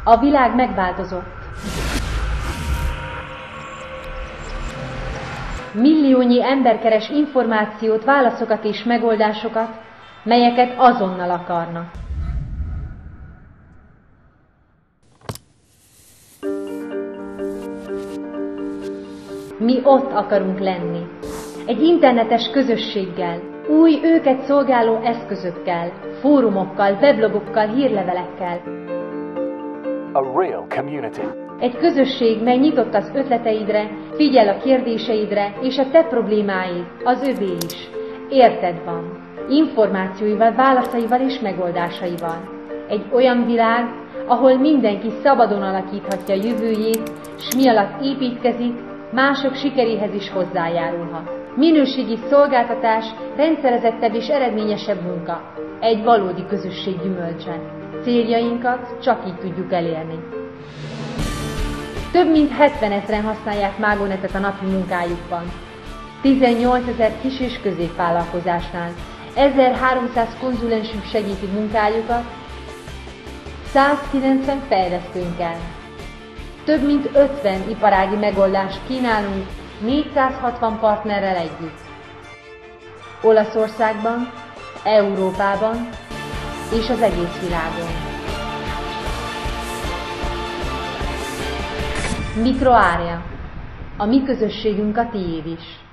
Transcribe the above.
A világ megváltozott. Milliónyi ember keres információt, válaszokat és megoldásokat, melyeket azonnal akarnak. Mi ott akarunk lenni. Egy internetes közösséggel, új őket szolgáló eszközökkel, fórumokkal, weblogokkal, hírlevelekkel. A real community. Egy közösség, mely nyitott az ötleteidre, figyel a kérdéseidre, és a te problémáid, az övé is. Érted van. Információival, válaszaival és megoldásaival. Egy olyan világ, ahol mindenki szabadon alakíthatja jövőjét, s mi alatt építkezik, mások sikeréhez is hozzájárulhat. Minőségi szolgáltatás, rendszerezettebb és eredményesebb munka. Egy valódi közösség gyümölcse. Céljainkat csak így tudjuk elérni. Több mint 70 000-en használják Mágonetet a napi munkájukban. 18 000 kis- és középvállalkozásnál, 1300 konzulensünk segíti munkájukat, 190 fejlesztőnkkel. Több mint 50 iparági megoldást kínálunk 460 partnerrel együtt. Olaszországban, Európában és az egész világon. Mikroárea. A mi közösségünk a tiéd is.